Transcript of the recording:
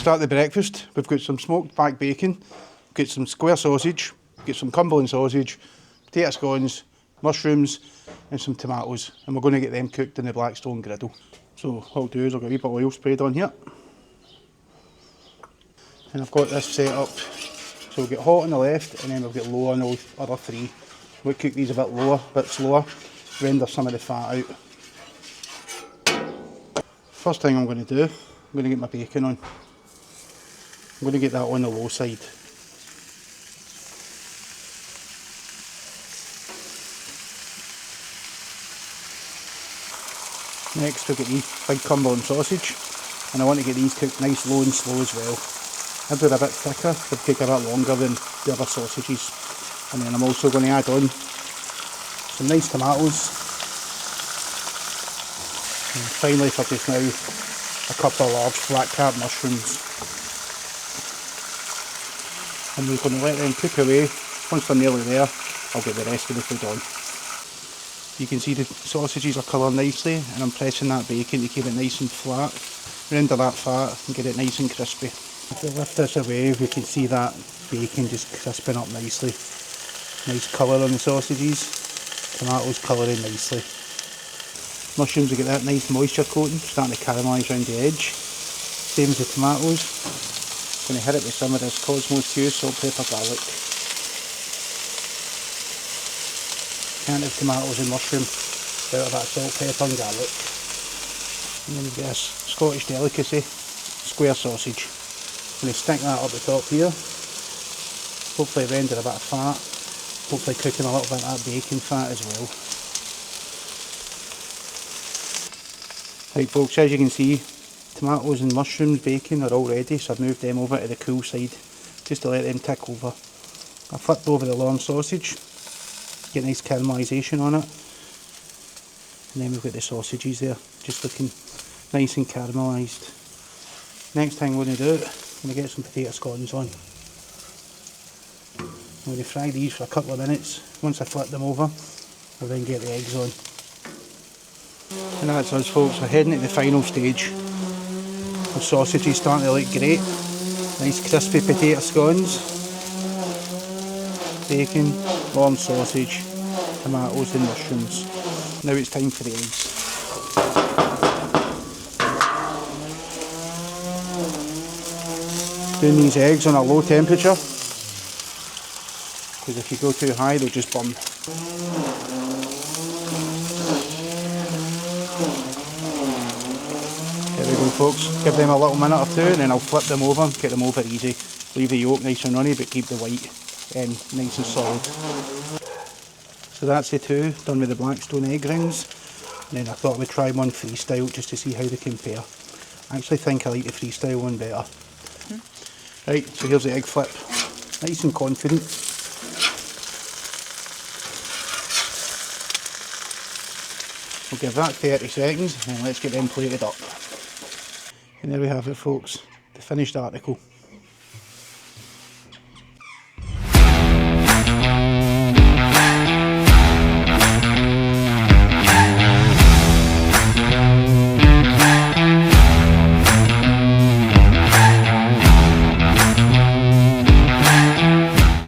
start the breakfast. We've got some smoked back bacon, we've got some square sausage, we've got some Cumberland sausage, potato scones, mushrooms and some tomatoes, and we're going to get them cooked in the Blackstone Griddle. So what I'll do is I've got a wee bit of oil sprayed on here, and I've got this set up so we'll get hot on the left and then we'll get low on the other three. We'll cook these a bit lower, a bit slower, render some of the fat out. First thing I'm going to do, I'm going to get my bacon on. I'm going to get that on the low side. Next we'll get these big Cumberland sausage, and I want to get these cooked nice low and slow as well. If they're a bit thicker, they'll take a bit longer than the other sausages. And then I'm also going to add on some nice tomatoes. And finally for just now, a couple of large flat cap mushrooms. And we're going to let them cook away. Once they're nearly there, I'll get the rest of the food on. You can see the sausages are coloured nicely, and I'm pressing that bacon to keep it nice and flat, render that fat and get it nice and crispy. If we lift this away, we can see that bacon just crisping up nicely. Nice colour on the sausages, tomatoes colouring nicely. Mushrooms will get that nice moisture coating, starting to caramelise around the edge. Same as the tomatoes. Going to hit it with some of this Cosmos Q salt, pepper, garlic. Can't have tomatoes and mushroom without that salt, pepper and garlic. And then we've got this Scottish delicacy, square sausage. I'm going to stick that up the top here. Hopefully render a bit of fat. Hopefully cooking a little bit of that bacon fat as well. Right folks, as you can see, tomatoes and mushrooms, bacon are all ready, so I've moved them over to the cool side just to let them tick over. I flipped over the long sausage, get nice caramelisation on it, and then we've got the sausages there, just looking nice and caramelised. Next thing I'm going to do, I'm going to get some potato scones on. I'm going to fry these for a couple of minutes. Once I flip them over, I'll then get the eggs on. And that's us folks, we're heading to the final stage. The sausage is starting to look great. Nice crispy potato scones, bacon, warm sausage, tomatoes and mushrooms. Now it's time for the eggs. Doing these eggs on a low temperature, because if you go too high they'll just burn. There we go folks, give them a little minute or two and then I'll flip them over, get them over easy. Leave the yolk nice and runny but keep the white nice and solid. So that's the two, done with the Blackstone egg rings. And then I thought I would try one freestyle just to see how they compare. I actually think I like the freestyle one better. Right, so here's the egg flip. Nice and confident. We'll give that 30 seconds and let's get them plated up. And there we have it folks, the finished article.